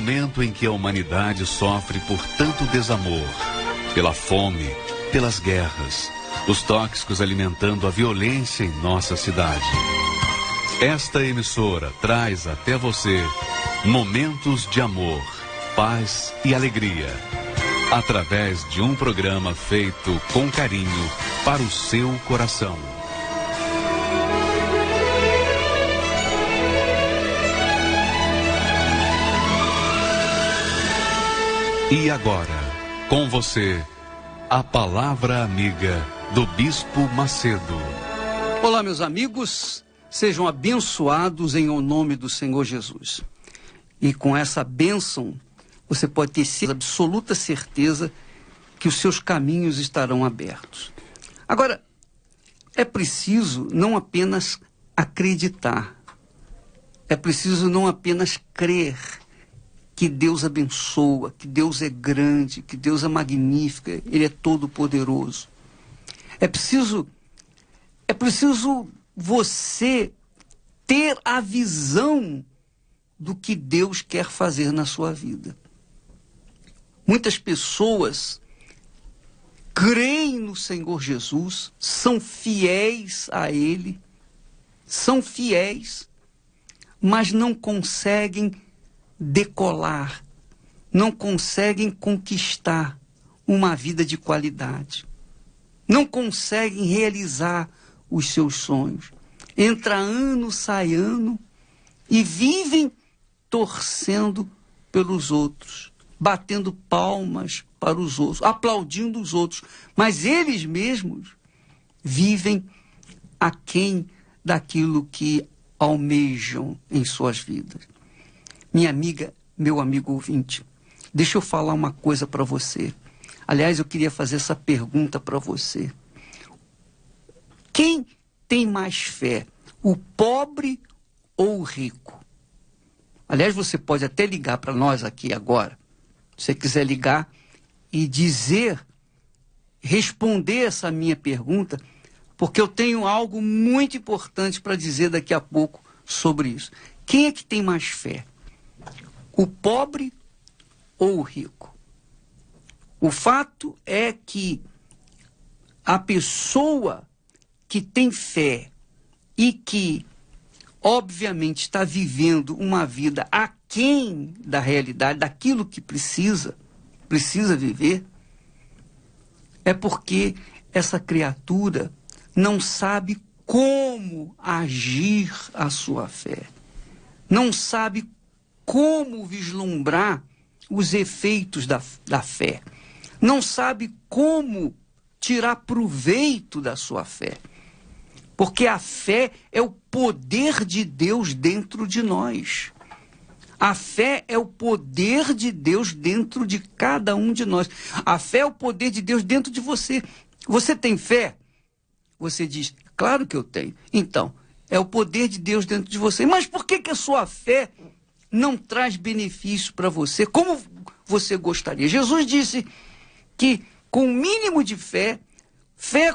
momento em que a humanidade sofre por tanto desamor, pela fome, pelas guerras, os tóxicos alimentando a violência em nossa cidade. Esta emissora traz até você momentos de amor, paz e alegria, através de um programa feito com carinho para o seu coração. E agora, com você, a palavra amiga do Bispo Macedo. Olá, meus amigos, sejam abençoados em nome do Senhor Jesus. E com essa bênção, você pode ter absoluta certeza que os seus caminhos estarão abertos. Agora, é preciso não apenas acreditar, é preciso não apenas crer que Deus abençoa, que Deus é grande, que Deus é magnífico, Ele é todo-poderoso. É preciso você ter a visão do que Deus quer fazer na sua vida. Muitas pessoas creem no Senhor Jesus, são fiéis a Ele, mas não conseguem decolar, não conseguem conquistar uma vida de qualidade, não conseguem realizar os seus sonhos. Entra ano, sai ano e vivem torcendo pelos outros, batendo palmas para os outros, aplaudindo os outros, mas eles mesmos vivem aquém daquilo que almejam em suas vidas. Minha amiga, meu amigo ouvinte, deixa eu falar uma coisa para você. Aliás, eu queria fazer essa pergunta para você. Quem tem mais fé, o pobre ou o rico? Aliás, você pode até ligar para nós aqui agora, se você quiser ligar e responder essa minha pergunta, porque eu tenho algo muito importante para dizer daqui a pouco sobre isso. Quem é que tem mais fé? O pobre ou o rico? O fato é que a pessoa que tem fé e que, obviamente, está vivendo uma vida aquém da realidade, daquilo que precisa viver, é porque essa criatura não sabe como agir a sua fé, não sabe como vislumbrar os efeitos da fé, não sabe como tirar proveito da sua fé, porque a fé é o poder de Deus dentro de nós. A fé é o poder de Deus dentro de cada um de nós. A fé é o poder de Deus dentro de você. Você tem fé? Você diz, claro que eu tenho. Então, é o poder de Deus dentro de você. Mas por que a sua fé não traz benefício para você como você gostaria? Jesus disse que com o mínimo de fé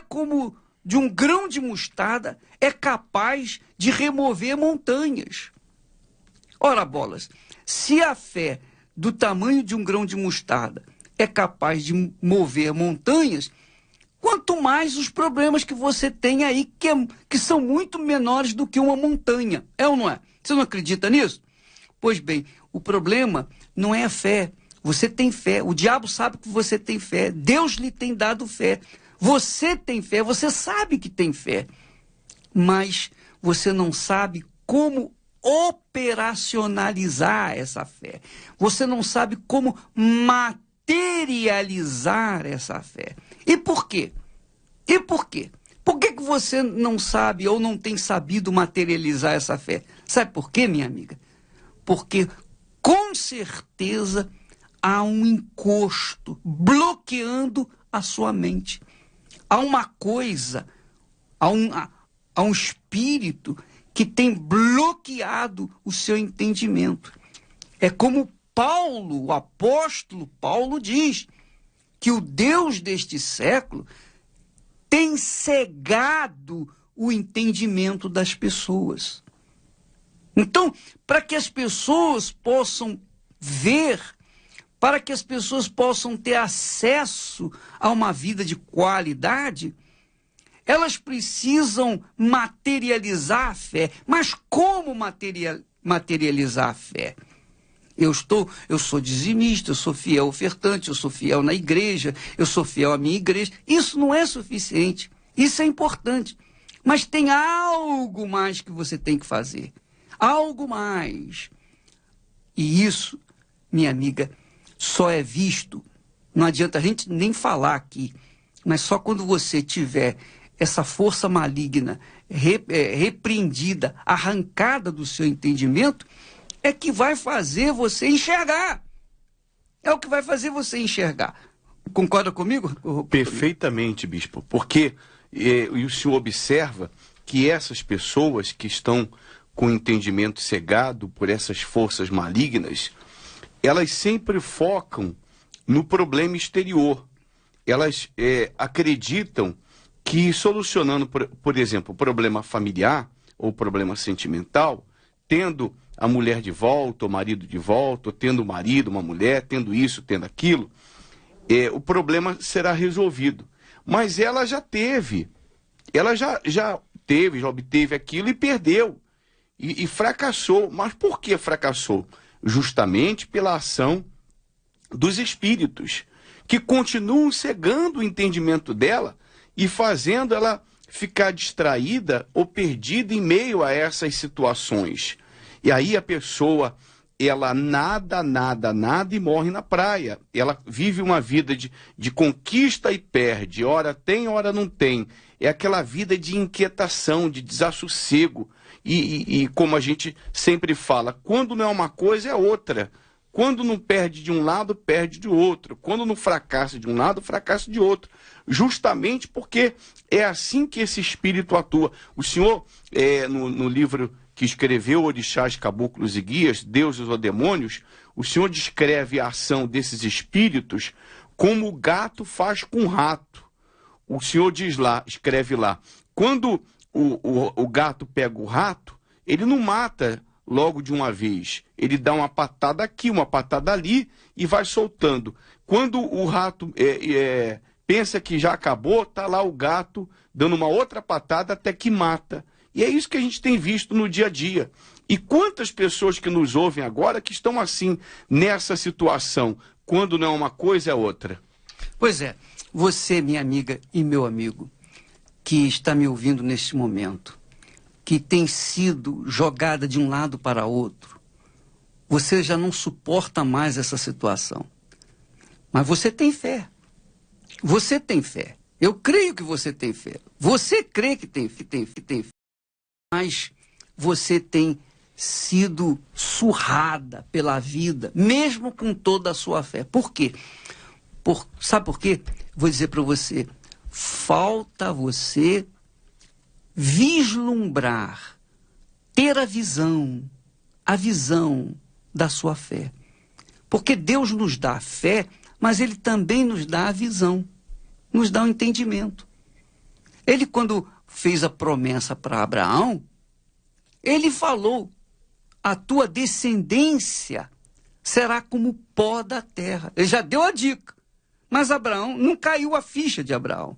como de um grão de mostarda, é capaz de remover montanhas. Ora bolas, se a fé do tamanho de um grão de mostarda é capaz de mover montanhas, quanto mais os problemas que você tem aí, que são muito menores do que uma montanha. É ou não é? Você não acredita nisso? Pois bem, o problema não é a fé. Você tem fé. O diabo sabe que você tem fé. Deus lhe tem dado fé. Você tem fé, você sabe que tem fé. Mas você não sabe como operacionalizar essa fé. Você não sabe como materializar essa fé. E por quê? Por que você não sabe ou não tem sabido materializar essa fé? Sabe por quê, minha amiga? Porque, com certeza, há um encosto bloqueando a sua mente. Há uma coisa, há um espírito que tem bloqueado o seu entendimento. É como Paulo, o apóstolo Paulo diz, que o Deus deste século tem cegado o entendimento das pessoas. Então, para que as pessoas possam ver, para que as pessoas possam ter acesso a uma vida de qualidade, elas precisam materializar a fé. Mas como materializar a fé? Eu sou dizimista, eu sou fiel ofertante, eu sou fiel na igreja, eu sou fiel à minha igreja. Isso não é suficiente. Isso é importante. Mas tem algo mais que você tem que fazer. Algo mais. E isso, minha amiga, só é visto, não adianta a gente nem falar aqui, mas só quando você tiver essa força maligna repreendida, arrancada do seu entendimento, é que vai fazer você enxergar. É o que vai fazer você enxergar. Concorda comigo? Perfeitamente, bispo. Porque o senhor observa que essas pessoas que estão com o entendimento cegado por essas forças malignas, elas sempre focam no problema exterior. Elas acreditam que solucionando, por exemplo, o problema familiar ou problema sentimental, tendo a mulher de volta, o marido de volta, ou tendo o marido, uma mulher, tendo isso, tendo aquilo, o problema será resolvido. Mas ela já teve, já obteve aquilo e perdeu, e fracassou. Mas por que fracassou? Justamente pela ação dos espíritos, que continuam cegando o entendimento dela e fazendo ela ficar distraída ou perdida em meio a essas situações. E aí a pessoa, ela nada e morre na praia. Ela vive uma vida de conquista e perde. Ora tem, ora não tem. É aquela vida de inquietação, de desassossego. E como a gente sempre fala, quando não é uma coisa, é outra. Quando não perde de um lado, perde de outro. Quando não fracassa de um lado, fracassa de outro. Justamente porque é assim que esse espírito atua. O senhor, no livro que escreveu Orixás, Caboclos e Guias, Deuses ou Demônios, o senhor descreve a ação desses espíritos como o gato faz com o rato. O senhor diz lá, escreve lá, quando o gato pega o rato, ele não mata logo de uma vez. Ele dá uma patada aqui, uma patada ali e vai soltando. Quando o rato pensa que já acabou, está lá o gato dando uma outra patada até que mata. E é isso que a gente tem visto no dia a dia. E quantas pessoas que nos ouvem agora que estão assim, nessa situação, quando não é uma coisa, é outra? Pois é, você, minha amiga e meu amigo, que está me ouvindo neste momento, que tem sido jogada de um lado para outro, você já não suporta mais essa situação. Mas você tem fé. Você tem fé. Eu creio que você tem fé. Você crê que tem fé. Mas você tem sido surrada pela vida, mesmo com toda a sua fé. Por quê? Sabe por quê? Vou dizer para você. Falta você vislumbrar, ter a visão da sua fé. Porque Deus nos dá a fé, mas Ele também nos dá a visão, nos dá o entendimento. Ele, quando fez a promessa para Abraão, Ele falou, a tua descendência será como o pó da terra. Ele já deu a dica, mas Abraão, não caiu a ficha de Abraão.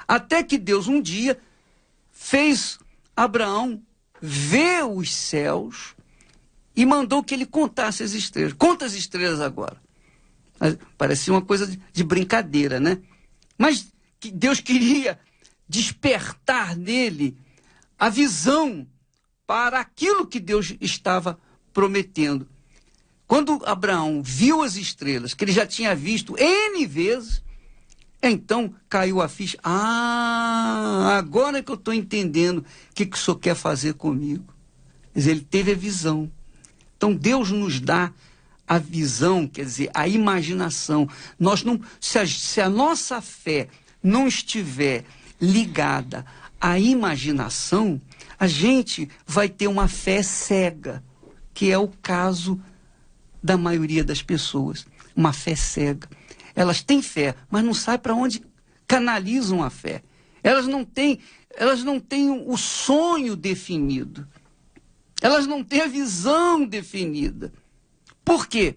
Até que Deus um dia fez Abraão ver os céus e mandou que ele contasse as estrelas. Conta as estrelas agora. Parecia uma coisa de brincadeira, né? Mas que Deus queria despertar nele a visão para aquilo que Deus estava prometendo. Quando Abraão viu as estrelas, que ele já tinha visto N vezes, então caiu a ficha. Agora é que eu estou entendendo o que o senhor quer fazer comigo. Mas ele teve a visão. Então Deus nos dá a visão, quer dizer, a imaginação. Nós não, se a nossa fé não estiver ligada à imaginação, a gente vai ter uma fé cega, que é o caso da maioria das pessoas. Uma fé cega. Elas têm fé, mas não sabem para onde canalizam a fé. Elas não têm o sonho definido. Elas não têm a visão definida. Por quê?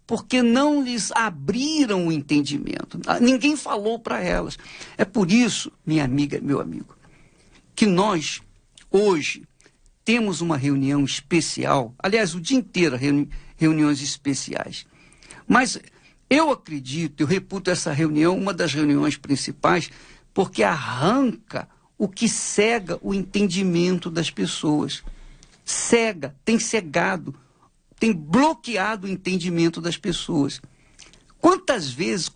porque não lhes abriram o entendimento. Ninguém falou para elas. É por isso, minha amiga, meu amigo, que nós, hoje, temos uma reunião especial, aliás, o dia inteiro reuniões especiais. Mas eu acredito, eu reputo essa reunião uma das reuniões principais, porque arranca o que cega o entendimento das pessoas. Cega, tem cegado, tem bloqueado o entendimento das pessoas. Quantas vezes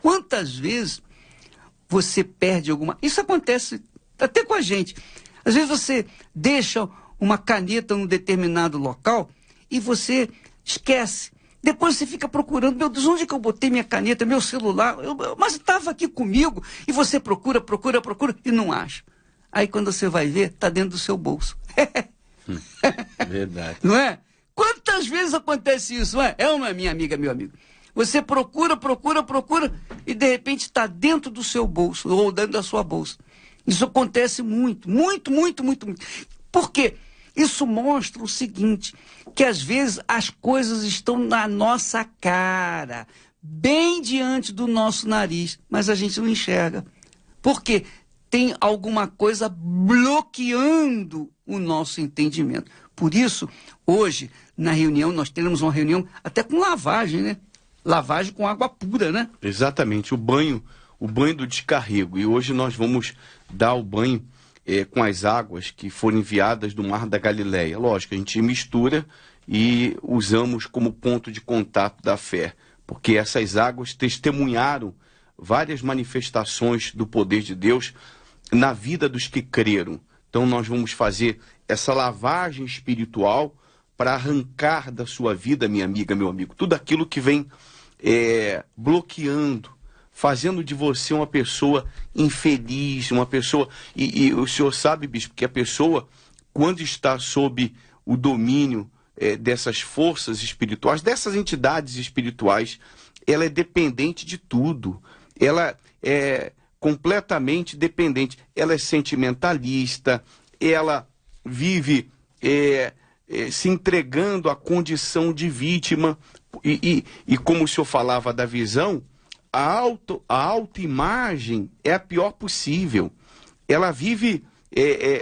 você perde alguma... Isso acontece até com a gente. Às vezes você deixa uma caneta num determinado local e você esquece. Depois você fica procurando, meu Deus, onde é que eu botei minha caneta, meu celular? Mas estava aqui comigo. E você procura e não acha. Aí quando você vai ver, está dentro do seu bolso. Verdade. Não é? Quantas vezes acontece isso, não é? É uma minha amiga, meu amigo. Você procura e de repente está dentro do seu bolso ou dentro da sua bolsa. Isso acontece muito. Por quê? Isso mostra o seguinte, que às vezes as coisas estão na nossa cara, bem diante do nosso nariz, mas a gente não enxerga. Por quê? Tem alguma coisa bloqueando o nosso entendimento. Por isso, hoje, na reunião, nós teremos uma reunião até com lavagem, né? Lavagem com água pura, né? Exatamente, o banho do descarrego. E hoje nós vamos dar o banho com as águas que foram enviadas do Mar da Galileia. Lógico, a gente mistura e usamos como ponto de contato da fé, porque essas águas testemunharam várias manifestações do poder de Deus na vida dos que creram. Então nós vamos fazer essa lavagem espiritual para arrancar da sua vida, minha amiga, meu amigo, tudo aquilo que vem bloqueando, fazendo de você uma pessoa infeliz, uma pessoa... E o senhor sabe, bispo, que a pessoa, quando está sob o domínio dessas forças espirituais, dessas entidades espirituais, ela é dependente de tudo. Ela é completamente dependente. Ela é sentimentalista, ela vive se entregando à condição de vítima. E como o senhor falava da visão, a autoimagem é a pior possível. Ela vive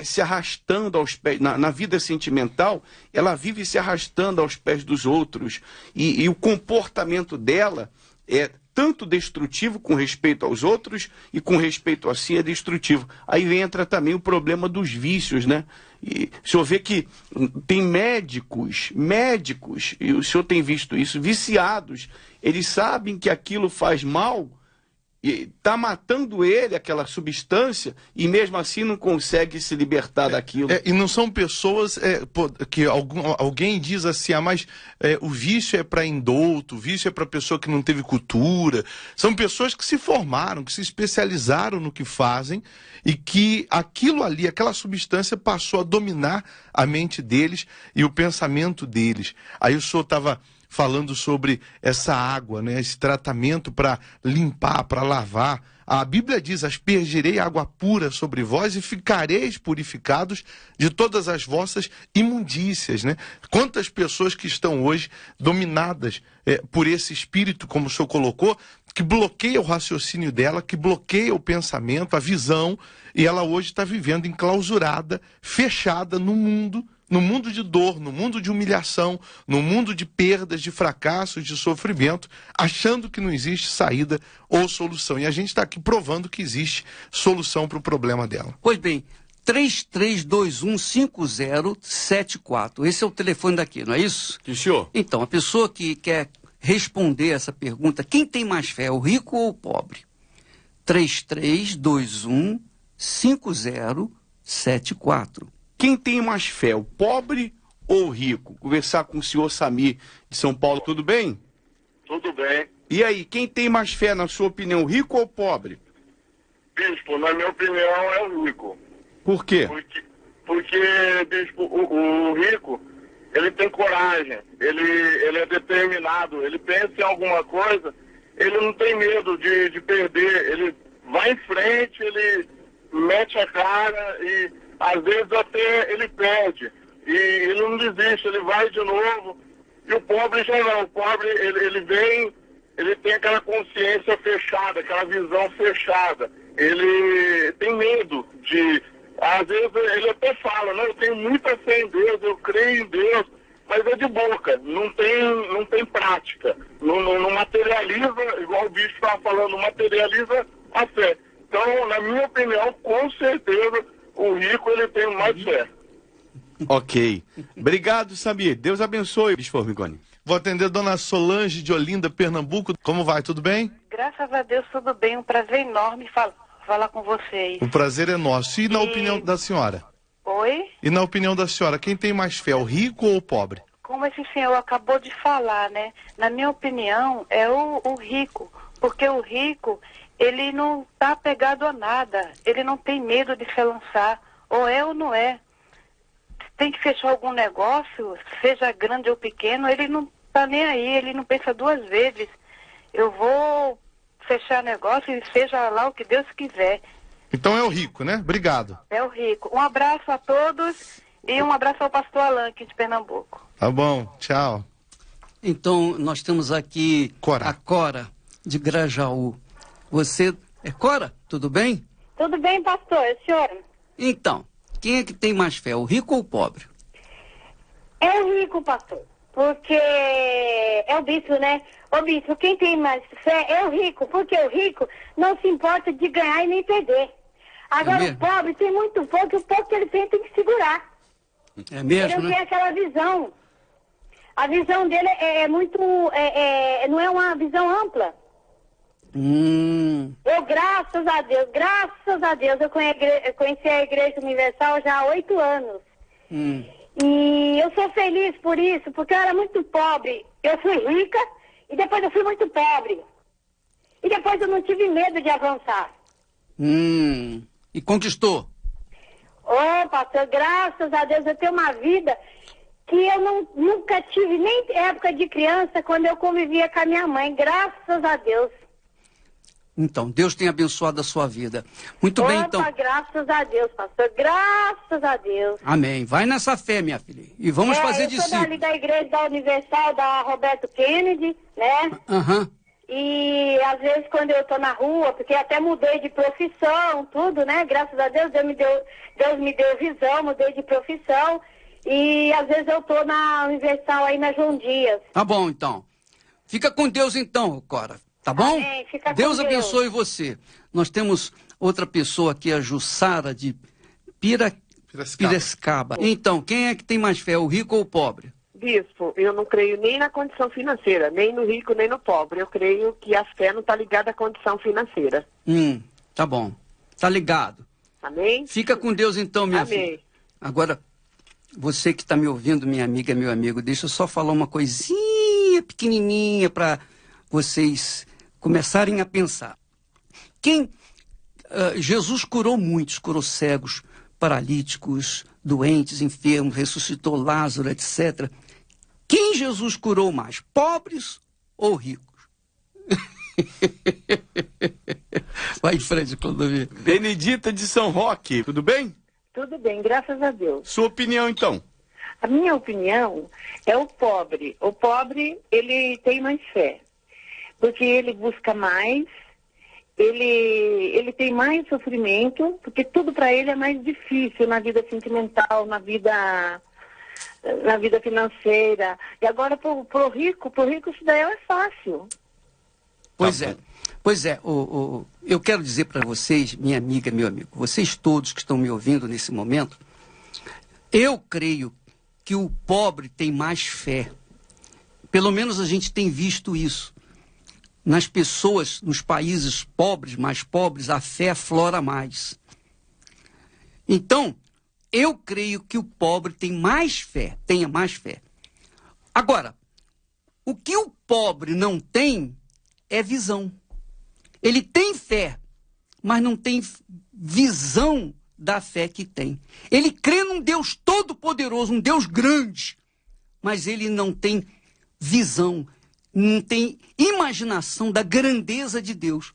se arrastando aos pés, na vida sentimental, ela vive se arrastando aos pés dos outros. E o comportamento dela é tanto destrutivo com respeito aos outros e com respeito a si é destrutivo. Aí entra também o problema dos vícios, né? E o senhor vê que tem médicos, e o senhor tem visto isso, viciados, eles sabem que aquilo faz mal, e está matando ele, aquela substância, e mesmo assim não consegue se libertar daquilo. E não são pessoas que alguém diz assim, mas o vício é para indulto, o vício é para pessoa que não teve cultura. São pessoas que se formaram, que se especializaram no que fazem e que aquilo ali, aquela substância passou a dominar a mente deles e o pensamento deles. Aí o senhor estava falando sobre essa água, né? Esse tratamento para limpar, para lavar. A Bíblia diz, aspergirei água pura sobre vós e ficareis purificados de todas as vossas imundícias, né? Quantas pessoas que estão hoje dominadas por esse espírito, como o senhor colocou, que bloqueia o raciocínio dela, que bloqueia o pensamento, a visão, e ela hoje está vivendo enclausurada, fechada no mundo de dor, no mundo de humilhação, no mundo de perdas, de fracassos, de sofrimento, achando que não existe saída ou solução. E a gente está aqui provando que existe solução para o problema dela. Pois bem, 33215074. Esse é o telefone daqui, não é isso? Sim, senhor. Então, a pessoa que quer responder essa pergunta, quem tem mais fé, o rico ou o pobre? 33215074. Quem tem mais fé, o pobre ou o rico? Conversar com o senhor Samir de São Paulo, tudo bem? Tudo bem. E aí, quem tem mais fé, na sua opinião, rico ou pobre? Bispo, na minha opinião, é o rico. Por quê? Porque bispo, o rico, ele tem coragem, ele é determinado, ele pensa em alguma coisa, ele não tem medo de perder, ele vai em frente, ele mete a cara e às vezes até ele perde. E ele não desiste, ele vai de novo. E o pobre já não. O pobre, ele vem, ele tem aquela consciência fechada, aquela visão fechada. Ele tem medo de... Às vezes ele até fala, não, eu tenho muita fé em Deus, eu creio em Deus, mas é de boca, não tem prática. Não materializa, igual o bicho estava falando, não materializa a fé. Então, na minha opinião, com certeza, o rico ele tem mais fé. Ok. Obrigado, Samir. Deus abençoe, Bispo Formigoni. Vou atender a dona Solange de Olinda, Pernambuco. Como vai? Tudo bem? Graças a Deus, tudo bem. Um prazer enorme falar com vocês. O prazer é nosso. E na opinião da senhora? Oi? E na opinião da senhora, quem tem mais fé, o rico ou o pobre? Como esse senhor acabou de falar, né? Na minha opinião, é o rico. Porque o rico, ele não está apegado a nada. Ele não tem medo de se lançar. Ou é ou não é. Tem que fechar algum negócio, seja grande ou pequeno, ele não está nem aí, ele não pensa duas vezes. Eu vou fechar negócio e seja lá o que Deus quiser. Então é o rico, né? Obrigado. É o rico. Um abraço a todos e um abraço ao pastor Alan aqui de Pernambuco. Tá bom, tchau. Então, nós temos aqui a Cora, de Grajaú. Você é Cora? Tudo bem? Tudo bem, pastor, senhor? Então, quem é que tem mais fé, o rico ou o pobre? É o rico, pastor. Porque é o bispo, né? Ô bispo, quem tem mais fé é o rico. Porque o rico não se importa de ganhar e nem perder. Agora o pobre tem muito pouco, e o pouco que ele tem que segurar. É mesmo, ele não né? tem aquela visão. A visão dele é muito... não é uma visão ampla. Eu, graças a Deus, eu conheci a Igreja Universal já há 8 anos. E eu sou feliz por isso, porque eu era muito pobre. Eu fui rica e depois eu fui muito pobre. E depois eu não tive medo de avançar. E conquistou? Ô, pastor, graças a Deus eu tenho uma vida que eu nunca tive, nem época de criança, quando eu convivia com a minha mãe. Graças a Deus. Então, Deus tem abençoado a sua vida. Muito bem, então. Graças a Deus, pastor. Graças a Deus. Amém. Vai nessa fé, minha filha. E vamos fazer discípulos. Eu sou ali da igreja da Universal, da Roberto Kennedy, né? E às vezes quando eu tô na rua, porque até mudei de profissão, tudo, né? Graças a Deus, Deus me deu visão, mudei de profissão. E às vezes eu tô na Universal aí na João Dias. Tá bom, então. Fica com Deus, então, Cora. Tá bom? Amém. Fica Deus com abençoe você. Nós temos outra pessoa aqui, a Jussara de Piracicaba. Então, quem é que tem mais fé, o rico ou o pobre? Bispo, eu não creio nem na condição financeira, nem no rico, nem no pobre. Eu creio que a fé não está ligada à condição financeira. Tá bom. Tá ligado. Amém? Fica com Deus, então, minha filha. Agora, você que está me ouvindo, minha amiga, meu amigo, deixa eu só falar uma coisinha pequenininha para vocês começarem a pensar. Jesus curou muitos, curou cegos, paralíticos, doentes, enfermos, ressuscitou Lázaro, etc. Quem Jesus curou mais, pobres ou ricos? Vai em frente, Clodomir. Benedita de São Roque, tudo bem? Tudo bem, graças a Deus. Sua opinião, então? A minha opinião é o pobre. O pobre, ele tem mais fé. Porque ele busca mais, ele tem mais sofrimento, porque tudo para ele é mais difícil na vida sentimental, na vida financeira. E agora pro rico isso daí é fácil. Pois é, eu quero dizer para vocês, minha amiga, meu amigo, vocês todos que estão me ouvindo nesse momento, eu creio que o pobre tem mais fé. Pelo menos a gente tem visto isso. Nas pessoas, nos países pobres, mais pobres, a fé aflora mais. Então, eu creio que o pobre tem mais fé, tenha mais fé. Agora, o que o pobre não tem é visão. Ele tem fé, mas não tem visão da fé que tem. Ele crê num Deus todo-poderoso, um Deus grande, mas ele não tem visão, não tem imaginação da grandeza de Deus.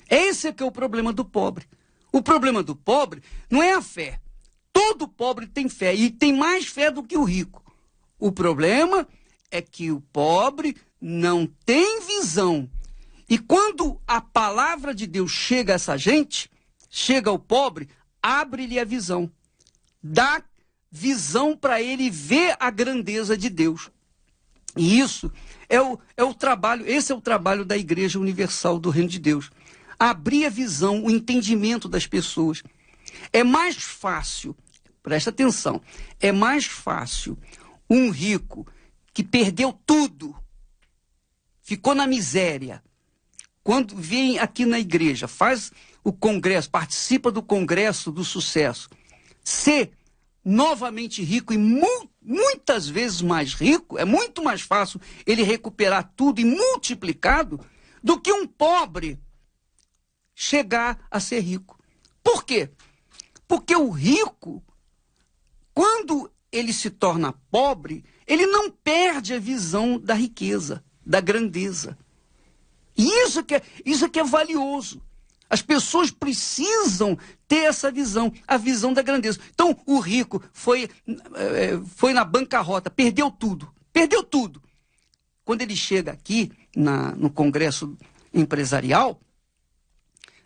Esse é que é o problema do pobre. O problema do pobre não é a fé. Todo pobre tem fé e tem mais fé do que o rico. O problema é que o pobre não tem visão. E quando a palavra de Deus chega a essa gente, chega ao pobre, abre-lhe a visão. Dá visão para ele ver a grandeza de Deus. E isso é o trabalho, esse é o trabalho da Igreja Universal do Reino de Deus. Abrir a visão, o entendimento das pessoas. É mais fácil, presta atenção, é mais fácil um rico que perdeu tudo, ficou na miséria, quando vem aqui na igreja, faz o congresso, participa do congresso do sucesso, ser novamente rico e muitas vezes mais rico, é muito mais fácil ele recuperar tudo e multiplicado do que um pobre chegar a ser rico. Por quê? Porque o rico, quando ele se torna pobre, ele não perde a visão da riqueza, da grandeza. E isso que é valioso. As pessoas precisam ter essa visão, a visão da grandeza. Então, o rico foi na bancarrota, perdeu tudo. Perdeu tudo. Quando ele chega aqui, no Congresso Empresarial,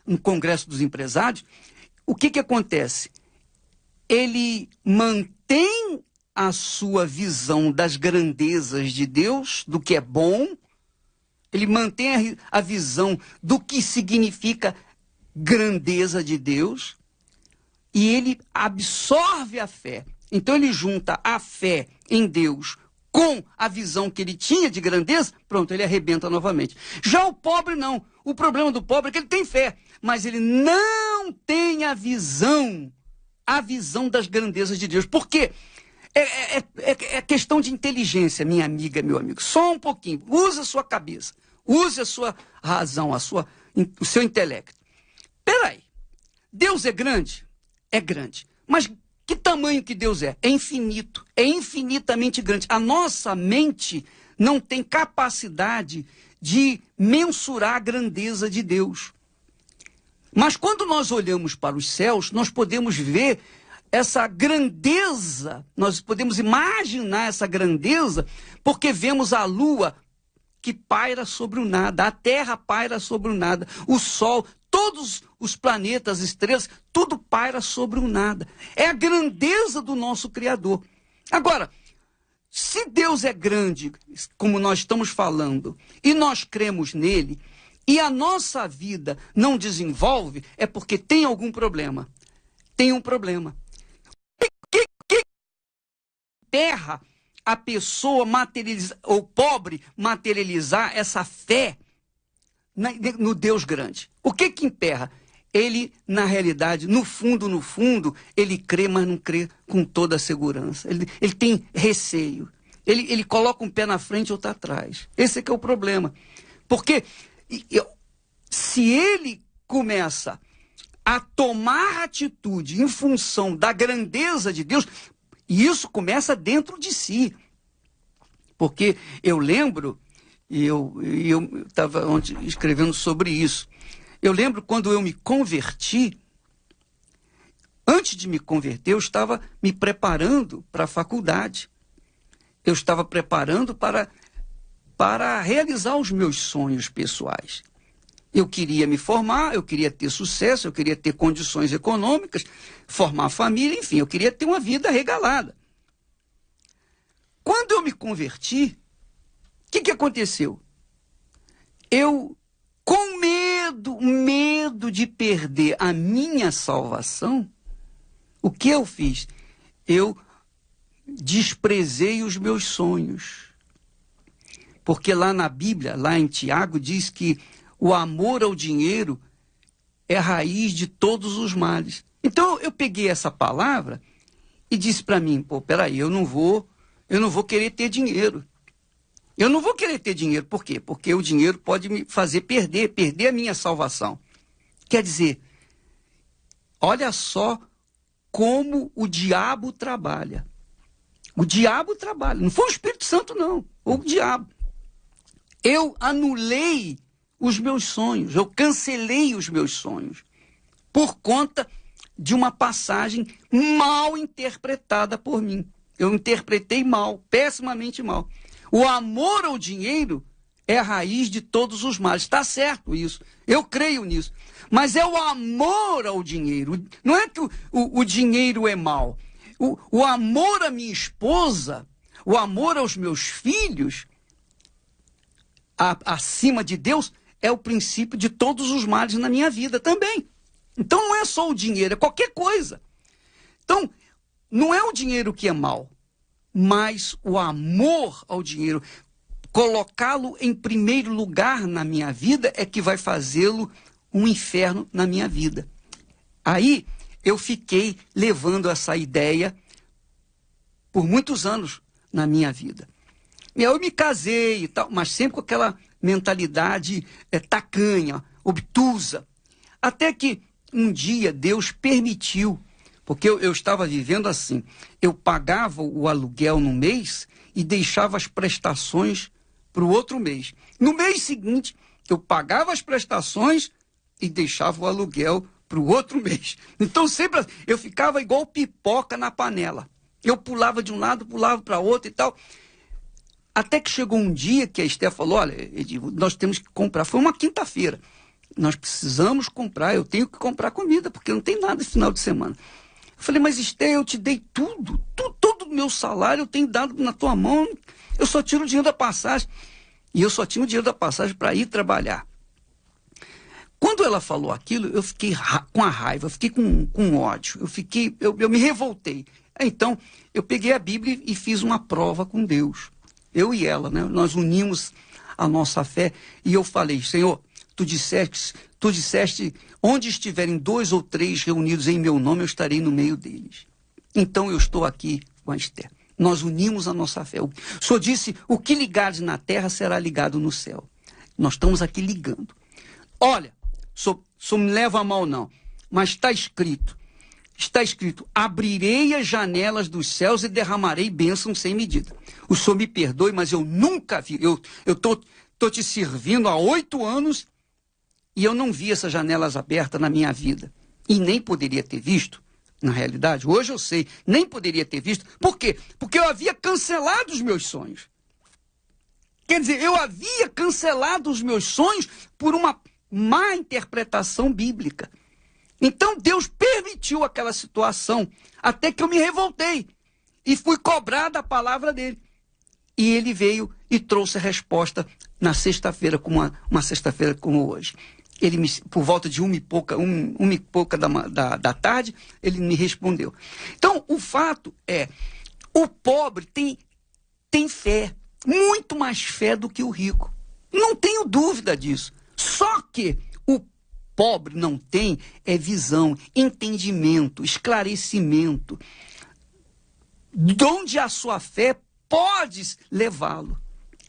no Congresso dos Empresários, o que acontece? Ele mantém a sua visão das grandezas de Deus, do que é bom, ele mantém a visão do que significa grandeza de Deus, e ele absorve a fé. Então ele junta a fé em Deus com a visão que ele tinha de grandeza, pronto, ele arrebenta novamente. Já o pobre não. O problema do pobre é que ele tem fé, mas ele não tem a visão das grandezas de Deus. Por quê? É questão de inteligência, minha amiga, meu amigo. Só um pouquinho. Use a sua cabeça. Use a sua razão, o seu intelecto. Peraí. Deus é grande? É grande. Mas que tamanho que Deus é? É infinito. É infinitamente grande. A nossa mente não tem capacidade de mensurar a grandeza de Deus. Mas quando nós olhamos para os céus, nós podemos ver essa grandeza, nós podemos imaginar essa grandeza, porque vemos a lua que paira sobre o nada, a terra paira sobre o nada, o sol, todos os planetas, estrelas, tudo paira sobre o nada. É a grandeza do nosso Criador. Agora, se Deus é grande, como nós estamos falando, e nós cremos nele, e a nossa vida não desenvolve, é porque tem algum problema. Tem um problema. Que terra a pessoa materializar, ou pobre materializar essa fé no Deus grande? O que emperra? Ele, na realidade, no fundo, ele crê, mas não crê com toda a segurança. Ele tem receio. Ele coloca um pé na frente e outro atrás. Esse é que é o problema. Porque se ele começa a tomar atitude em função da grandeza de Deus, e isso começa dentro de si. Porque eu lembro, e eu estava ontem escrevendo sobre isso, eu lembro quando eu me converti, antes de me converter, eu estava me preparando para a faculdade. Eu estava preparando para realizar os meus sonhos pessoais. Eu queria me formar, eu queria ter sucesso, eu queria ter condições econômicas, formar família, enfim, eu queria ter uma vida regalada. Quando eu me converti, o que aconteceu? Eu, com medo de perder a minha salvação, o que eu fiz? Eu desprezei os meus sonhos. Porque lá na Bíblia, lá em Tiago, diz que o amor ao dinheiro é a raiz de todos os males. Então eu peguei essa palavra e disse para mim, peraí, eu não vou querer ter dinheiro. Eu não vou querer ter dinheiro. Por quê? Porque o dinheiro pode me fazer perder a minha salvação. Quer dizer, olha só como o diabo trabalha. O diabo trabalha. Não foi o Espírito Santo, não. Ou o diabo. Eu anulei os meus sonhos. Eu cancelei os meus sonhos. Por conta de uma passagem mal interpretada por mim. Eu interpretei mal, pessimamente mal. O amor ao dinheiro é a raiz de todos os males. Está certo isso. Eu creio nisso. Mas é o amor ao dinheiro. Não é que o dinheiro é mal. O amor à minha esposa, o amor aos meus filhos, acima de Deus, é o princípio de todos os males na minha vida também. Então não é só o dinheiro, é qualquer coisa. Então, não é o dinheiro que é mal, mas o amor ao dinheiro, colocá-lo em primeiro lugar na minha vida é que vai fazê-lo um inferno na minha vida. Aí eu fiquei levando essa ideia por muitos anos na minha vida. E eu me casei e tal, mas sempre com aquela mentalidade tacanha, obtusa. Até que um dia Deus permitiu, porque eu estava vivendo assim, eu pagava o aluguel no mês e deixava as prestações para o outro mês. No mês seguinte, eu pagava as prestações e deixava o aluguel para o outro mês. Então sempre eu ficava igual pipoca na panela. Eu pulava de um lado, pulava para outro e tal. Até que chegou um dia que a Esther falou, olha, Edivaldo, nós temos que comprar. Foi uma quinta-feira. Nós precisamos comprar, eu tenho que comprar comida, porque não tem nada esse final de semana. Eu falei, mas Esther, eu te dei tudo, todo o meu salário eu tenho dado na tua mão, eu só tiro o dinheiro da passagem. E eu só tinha o dinheiro da passagem para ir trabalhar. Quando ela falou aquilo, eu fiquei com a raiva, eu fiquei com ódio, eu me revoltei. Então, eu peguei a Bíblia e fiz uma prova com Deus. Eu e ela, né? Nós unimos a nossa fé e eu falei, Senhor, tu disseste, onde estiverem 2 ou 3 reunidos em meu nome, eu estarei no meio deles. Então eu estou aqui com a Esther. Nós unimos a nossa fé. O Senhor disse, o que ligares na terra será ligado no céu. Nós estamos aqui ligando. Olha, só me leva a mal não, mas está escrito, abrirei as janelas dos céus e derramarei bênçãos sem medida. O Senhor me perdoe, mas eu nunca vi, eu tô te servindo há 8 anos e eu não vi essas janelas abertas na minha vida. E nem poderia ter visto, na realidade. Hoje eu sei, nem poderia ter visto. Por quê? Porque eu havia cancelado os meus sonhos. Quer dizer, eu havia cancelado os meus sonhos por uma má interpretação bíblica. Então Deus permitiu aquela situação, até que eu me revoltei e fui cobrar da palavra dele. E ele veio e trouxe a resposta na sexta-feira, como uma sexta-feira como hoje. Ele por volta de uma e pouca da tarde, ele me respondeu. Então, o fato é, o pobre tem fé, muito mais fé do que o rico. Não tenho dúvida disso. Só que o pobre não tem visão, entendimento, esclarecimento. De onde a sua fé pode levá-lo.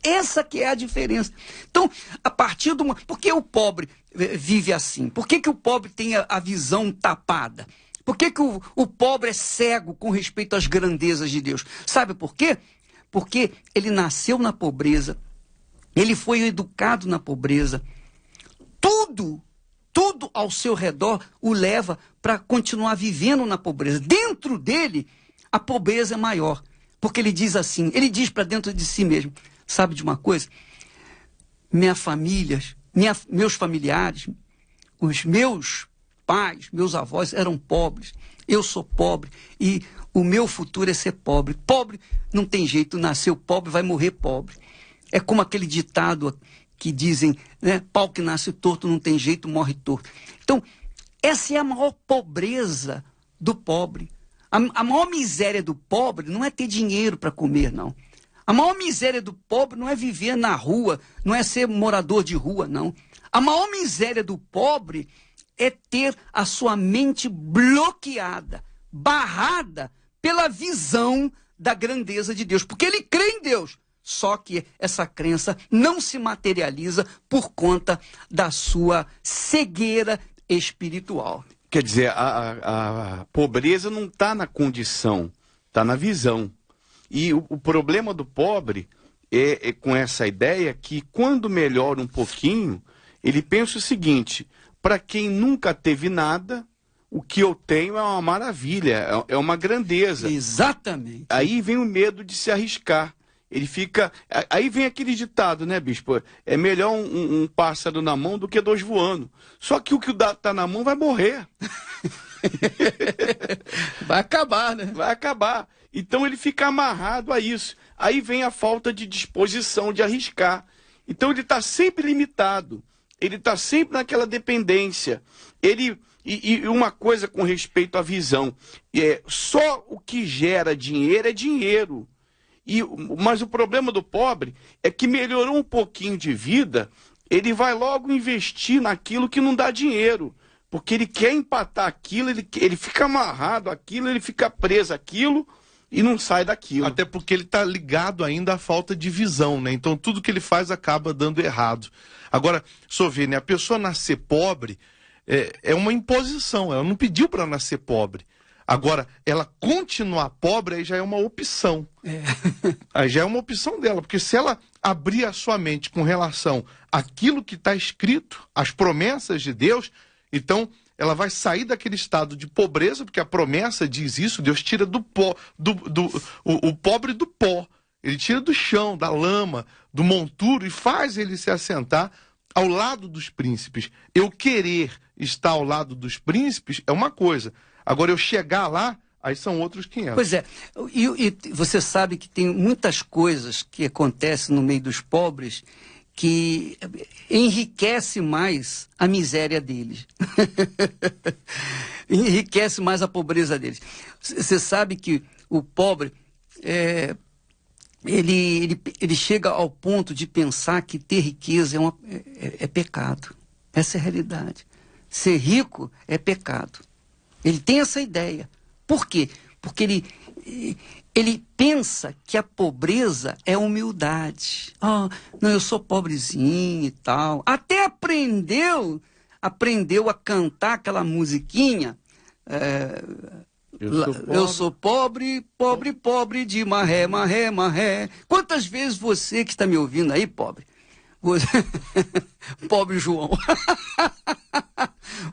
Essa que é a diferença. Então, a partir do... Por que o pobre vive assim? Por que o pobre tem a visão tapada? Por que o pobre é cego com respeito às grandezas de Deus? Sabe por quê? Porque ele nasceu na pobreza, ele foi educado na pobreza. Tudo ao seu redor o leva para continuar vivendo na pobreza. Dentro dele, a pobreza é maior. Porque ele diz assim, ele diz para dentro de si mesmo, sabe de uma coisa? Minha família, meus familiares, os meus pais, meus avós eram pobres. Eu sou pobre e o meu futuro é ser pobre. Pobre não tem jeito, nasceu pobre, vai morrer pobre. É como aquele ditado que dizem, né, pau que nasce torto não tem jeito, morre torto. Então, essa é a maior pobreza do pobre. A maior miséria do pobre não é ter dinheiro para comer, não. A maior miséria do pobre não é viver na rua, não é ser morador de rua, não. A maior miséria do pobre é ter a sua mente bloqueada, barrada pela visão da grandeza de Deus. Porque ele crê em Deus, só que essa crença não se materializa por conta da sua cegueira espiritual. Quer dizer, a pobreza não está na condição, está na visão. E o problema do pobre é com essa ideia que quando melhora um pouquinho, ele pensa o seguinte, para quem nunca teve nada, o que eu tenho é uma maravilha, é uma grandeza. Exatamente. Aí vem o medo de se arriscar. Ele fica... Aí vem aquele ditado, né, bispo? É melhor um pássaro na mão do que 2 voando. Só que o que tá na mão vai morrer. Vai acabar, né? Vai acabar. Então ele fica amarrado a isso. Aí vem a falta de disposição de arriscar. Então ele está sempre limitado. Ele está sempre naquela dependência. E uma coisa com respeito à visão. Só o que gera dinheiro é dinheiro. Mas o problema do pobre é que melhorou um pouquinho de vida, ele vai logo investir naquilo que não dá dinheiro. Porque ele quer empatar aquilo, ele fica amarrado àquilo, ele fica preso àquilo e não sai daquilo. Até porque ele está ligado ainda à falta de visão, né? Então tudo que ele faz acaba dando errado. Agora, Sovênia, a pessoa nascer pobre é uma imposição, ela não pediu para nascer pobre. Agora, ela continuar pobre aí já é uma opção. Aí já é uma opção dela, porque se ela abrir a sua mente com relação àquilo que está escrito, às promessas de Deus, então ela vai sair daquele estado de pobreza, porque a promessa diz isso, Deus tira do pó, o pobre do pó, ele tira do chão, da lama, do monturo e faz ele se assentar ao lado dos príncipes. Eu querer estar ao lado dos príncipes é uma coisa, agora eu chegar lá, aí são outros 500. Pois é, e você sabe que tem muitas coisas que acontecem no meio dos pobres que enriquece mais a miséria deles. Enriquece mais a pobreza deles. Você sabe que o pobre, ele chega ao ponto de pensar que ter riqueza é pecado. Essa é a realidade. Ser rico é pecado. Ele tem essa ideia. Por quê? Porque ele pensa que a pobreza é humildade. Não, eu sou pobrezinho e tal. Até aprendeu a cantar aquela musiquinha. Eu sou pobre, pobre, pobre de marré, marré, marré. Quantas vezes você que está me ouvindo aí, pobre? Pobre João.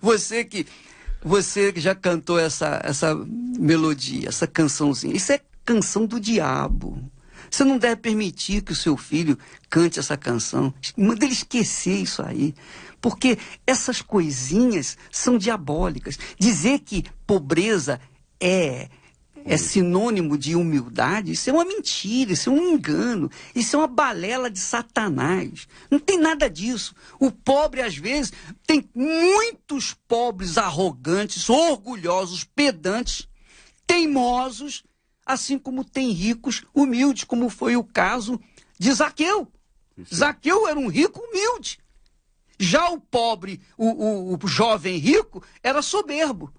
Você que já cantou essa melodia, essa cançãozinha. Isso é canção do diabo. Você não deve permitir que o seu filho cante essa canção. Manda ele esquecer isso aí. Porque essas coisinhas são diabólicas. Dizer que pobreza é sinônimo de humildade, isso é uma mentira, isso é um engano, isso é uma balela de Satanás. Não tem nada disso. O pobre, às vezes, tem muitos pobres arrogantes, orgulhosos, pedantes, teimosos, assim como tem ricos humildes, como foi o caso de Zaqueu. Zaqueu era um rico humilde. Já o pobre, o jovem rico, era soberbo.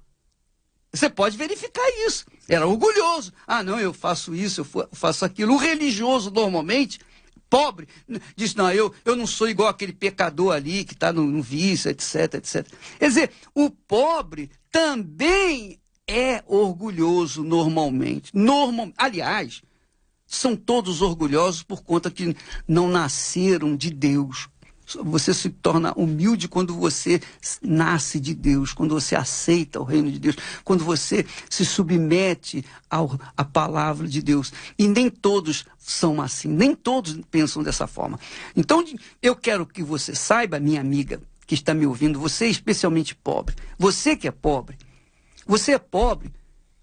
Você pode verificar isso. Era orgulhoso. Não, eu faço isso, eu faço aquilo. O religioso, normalmente, pobre, diz, não, eu não sou igual aquele pecador ali que está no vício, etc, etc. Quer dizer, o pobre também é orgulhoso normalmente. Aliás, são todos orgulhosos por conta que não nasceram de Deus. Você se torna humilde quando você nasce de Deus, quando você aceita o reino de Deus, quando você se submete à palavra de Deus. E nem todos são assim, nem todos pensam dessa forma. Então, eu quero que você saiba, minha amiga que está me ouvindo, você é especialmente pobre, você que é pobre, você é pobre,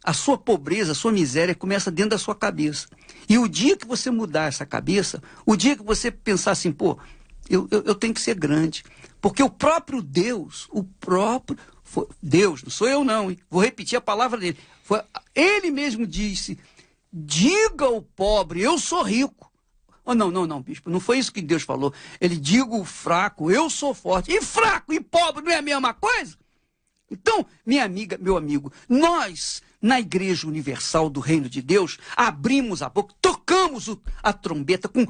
a sua pobreza, a sua miséria começa dentro da sua cabeça. E o dia que você mudar essa cabeça, o dia que você pensar assim, eu tenho que ser grande. Porque o próprio Deus, Deus, não sou eu não, hein? Vou repetir a palavra dele. Ele mesmo disse, diga ao pobre, eu sou rico. Não, bispo, não foi isso que Deus falou. Ele diga ao fraco, eu sou forte. E fraco e pobre não é a mesma coisa? Então, minha amiga, meu amigo, nós, na Igreja Universal do Reino de Deus, abrimos a boca, tocamos a trombeta com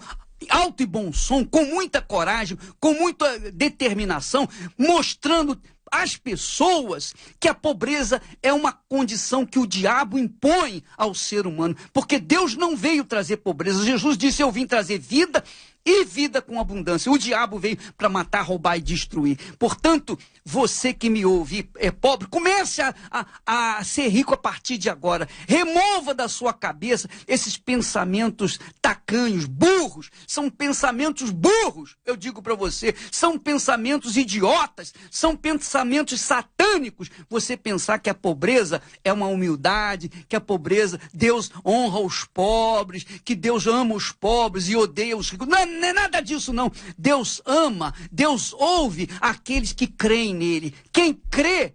alto e bom som, com muita coragem, com muita determinação, mostrando às pessoas que a pobreza é uma condição que o diabo impõe ao ser humano, porque Deus não veio trazer pobreza. Jesus disse, eu vim trazer vida e vida com abundância. O diabo veio para matar, roubar e destruir. Portanto, você que me ouve é pobre, comece a ser rico a partir de agora. Remova da sua cabeça esses pensamentos tacanhos, burros. São pensamentos burros, eu digo para você. São pensamentos idiotas, são pensamentos satânicos. Você pensar que a pobreza é uma humildade, que a pobreza, Deus honra os pobres, que Deus ama os pobres e odeia os ricos. Não é nada disso, não. Deus ama, Deus ouve aqueles que creem nele. Quem crê,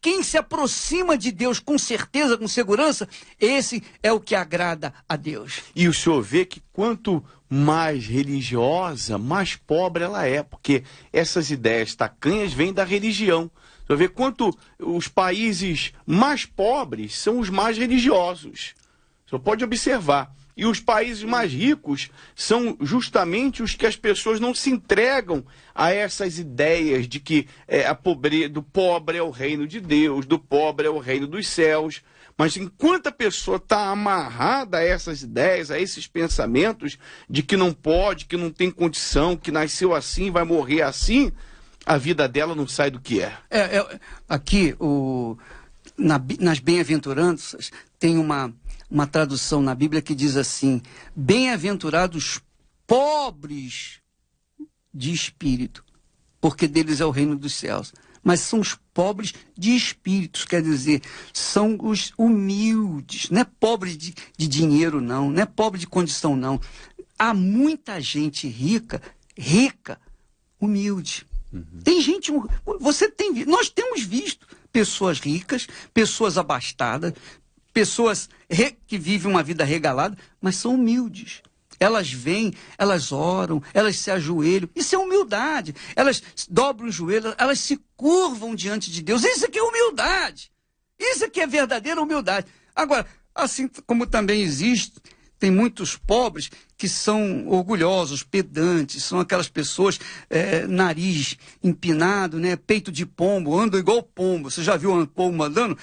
quem se aproxima de Deus com certeza, com segurança, esse é o que agrada a Deus. E o senhor vê que quanto mais religiosa, mais pobre ela é, porque essas ideias tacanhas vêm da religião. O senhor vê quanto os países mais pobres são os mais religiosos. O senhor pode observar. E os países mais ricos são justamente os que as pessoas não se entregam a essas ideias de que a pobreza do pobre é o reino de Deus, do pobre é o reino dos céus. Mas enquanto a pessoa está amarrada a essas ideias, a esses pensamentos de que não pode, que não tem condição, que nasceu assim, vai morrer assim, a vida dela não sai do que é. Aqui, nas bem-aventuranças, tem uma tradução na Bíblia que diz assim: bem-aventurados pobres de espírito, porque deles é o reino dos céus. Mas são os pobres de espíritos, quer dizer, são os humildes, não é pobre de dinheiro não é pobre de condição não. Há muita gente rica, humilde. Tem gente, nós temos visto pessoas ricas, pessoas abastadas, pessoas que vivem uma vida regalada, mas são humildes. Elas vêm, elas oram, elas se ajoelham. Isso é humildade. Elas dobram o joelho, elas se curvam diante de Deus. Isso aqui é humildade. Isso aqui é verdadeira humildade. Agora, assim como também existe, tem muitos pobres que são orgulhosos, pedantes, são aquelas pessoas, nariz empinado, né, peito de pombo, andam igual pombo. Você já viu um pombo andando?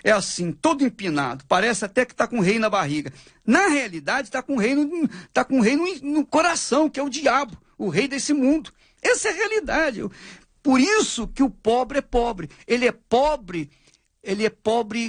É assim, todo empinado, parece até que está com um rei na barriga. Na realidade, está com um rei no coração, que é o diabo, o rei desse mundo. Essa é a realidade. Por isso que o pobre é pobre. Ele é pobre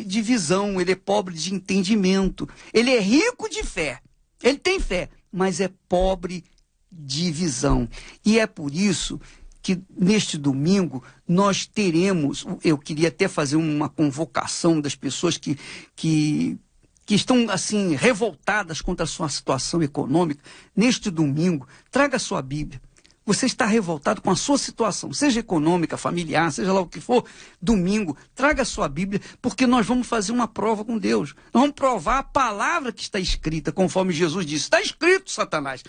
de visão, ele é pobre de entendimento. Ele é rico de fé, ele tem fé, mas é pobre de visão. E é por isso que neste domingo nós teremos, eu queria até fazer uma convocação das pessoas que estão assim revoltadas contra a sua situação econômica. Neste domingo, traga a sua Bíblia. Você está revoltado com a sua situação, seja econômica, familiar, seja lá o que for, domingo, traga a sua Bíblia, porque nós vamos fazer uma prova com Deus. Nós vamos provar a palavra que está escrita, conforme Jesus disse. Está escrito, Satanás.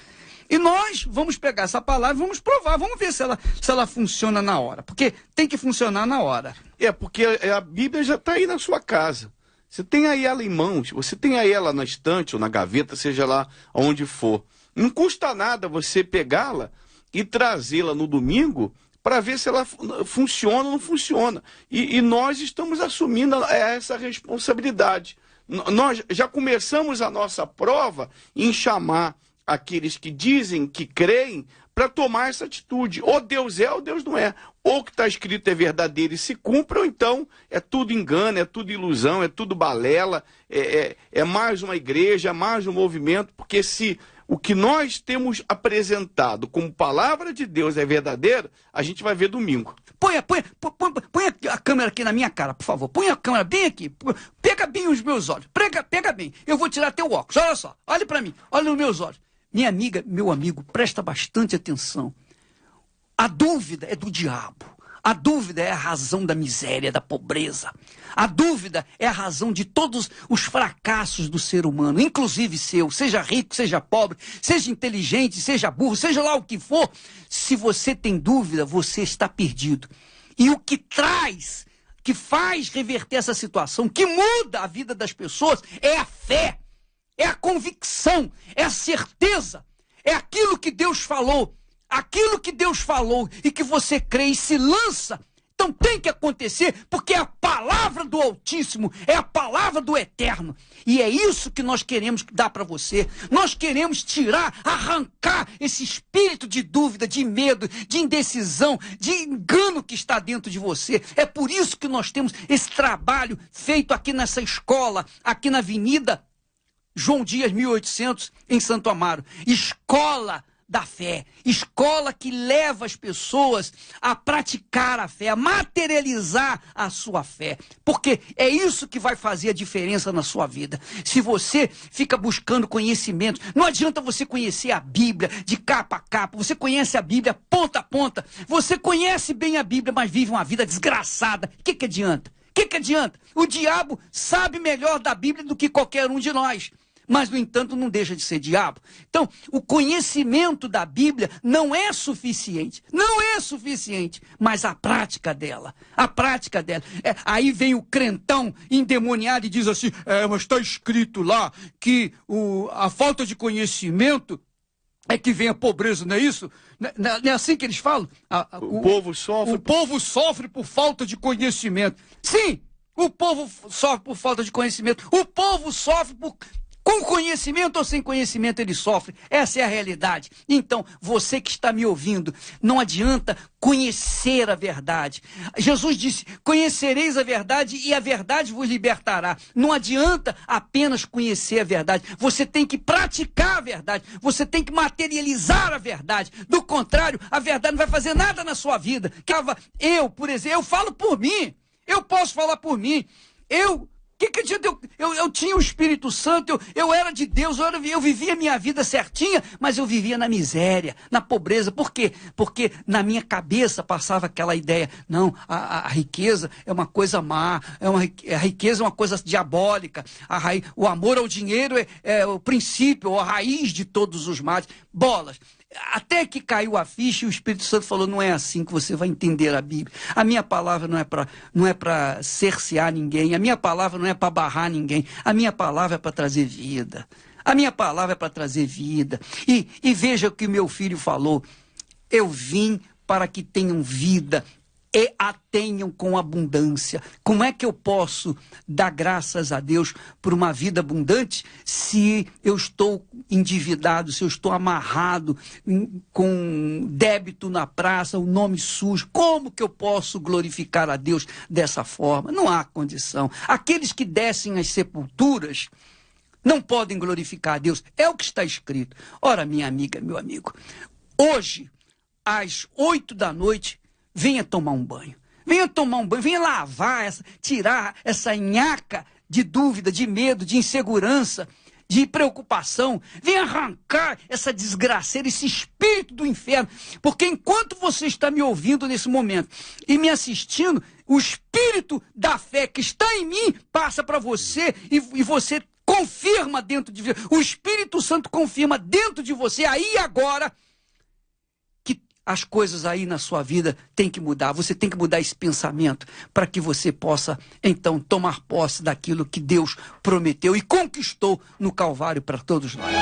E nós vamos pegar essa palavra e vamos provar, vamos ver se ela funciona na hora, porque tem que funcionar na hora. Porque a Bíblia já está aí na sua casa. Você tem aí ela em mãos, você tem aí ela na estante ou na gaveta, seja lá onde for. Não custa nada você pegá-la e trazê-la no domingo para ver se ela funciona ou não funciona. E nós estamos assumindo essa responsabilidade. Nós já começamos a nossa prova em chamar aqueles que dizem que creem para tomar essa atitude. Ou Deus é ou Deus não é. Ou o que está escrito é verdadeiro e se cumpre, ou então é tudo engano, é tudo ilusão, é tudo balela, é mais uma igreja, é mais um movimento, porque se o que nós temos apresentado como palavra de Deus é verdadeiro, a gente vai ver domingo. Põe a câmera aqui na minha cara, por favor. Põe a câmera bem aqui. Pega bem os meus olhos. Pega bem. Eu vou tirar teu óculos. Olha só. Olha para mim. Olha nos meus olhos. Minha amiga, meu amigo, presta bastante atenção. A dúvida é do diabo. A dúvida é a razão da miséria, da pobreza. A dúvida é a razão de todos os fracassos do ser humano, inclusive seu. Seja rico, seja pobre, seja inteligente, seja burro, seja lá o que for. Se você tem dúvida, você está perdido. E o que faz reverter essa situação, que muda a vida das pessoas, é a fé, é a convicção, é a certeza, é aquilo que Deus falou. Aquilo que Deus falou e que você crê e se lança. Então tem que acontecer, porque é a palavra do Altíssimo, é a palavra do Eterno. E é isso que nós queremos dar para você. Nós queremos tirar, arrancar esse espírito de dúvida, de medo, de indecisão, de engano que está dentro de você. É por isso que nós temos esse trabalho feito aqui nessa escola, aqui na Avenida João Dias, 1800, em Santo Amaro. Escola da fé, escola que leva as pessoas a praticar a fé, a materializar a sua fé, porque é isso que vai fazer a diferença na sua vida. Se você fica buscando conhecimento, não adianta você conhecer a Bíblia de capa a capa, você conhece a Bíblia ponta a ponta, você conhece bem a Bíblia, mas vive uma vida desgraçada. O que adianta? O que adianta? O diabo sabe melhor da Bíblia do que qualquer um de nós. Mas, no entanto, não deixa de ser diabo. Então, o conhecimento da Bíblia não é suficiente. Não é suficiente. Mas a prática dela. Aí vem o crentão endemoniado e diz assim, mas está escrito lá que a falta de conhecimento é que vem a pobreza, não é isso? Não é assim que eles falam? O povo sofre. O povo sofre por falta de conhecimento. Sim, o povo sofre por falta de conhecimento. O povo sofre com conhecimento ou sem conhecimento ele sofre. Essa é a realidade. Então, você que está me ouvindo, não adianta conhecer a verdade. Jesus disse, conhecereis a verdade e a verdade vos libertará. Não adianta apenas conhecer a verdade. Você tem que praticar a verdade. Você tem que materializar a verdade. Do contrário, a verdade não vai fazer nada na sua vida. Eu, por exemplo, eu falo por mim. Eu posso falar por mim. Que adianta? Eu tinha o Espírito Santo, eu era de Deus, eu vivia a minha vida certinha, mas eu vivia na miséria, na pobreza. Por quê? Porque na minha cabeça passava aquela ideia, não, a riqueza é uma coisa má, a riqueza é uma coisa diabólica, o amor ao dinheiro é o princípio, a raiz de todos os males. Bolas. Até que caiu a ficha e o Espírito Santo falou, não é assim que você vai entender a Bíblia. A minha palavra não é para cercear ninguém, a minha palavra não é para barrar ninguém, a minha palavra é para trazer vida. A minha palavra é para trazer vida. E veja o que meu filho falou, eu vim para que tenham vida e a tenham com abundância. Como é que eu posso dar graças a Deus por uma vida abundante se eu estou endividado, se eu estou amarrado com débito na praça, o nome sujo? Como que eu posso glorificar a Deus dessa forma? Não há condição. Aqueles que descem às sepulturas não podem glorificar a Deus. É o que está escrito. Ora, minha amiga, meu amigo, hoje, às 8 da noite, venha tomar um banho. Venha tomar um banho, venha lavar, tirar essa nhaca de dúvida, de medo, de insegurança, de preocupação. Venha arrancar essa desgraceira, esse espírito do inferno. Porque enquanto você está me ouvindo nesse momento e me assistindo, o espírito da fé que está em mim passa para você e você confirma dentro de você. O Espírito Santo confirma dentro de você, aí e agora, as coisas aí na sua vida têm que mudar. Você tem que mudar esse pensamento para que você possa, então, tomar posse daquilo que Deus prometeu e conquistou no Calvário para todos nós.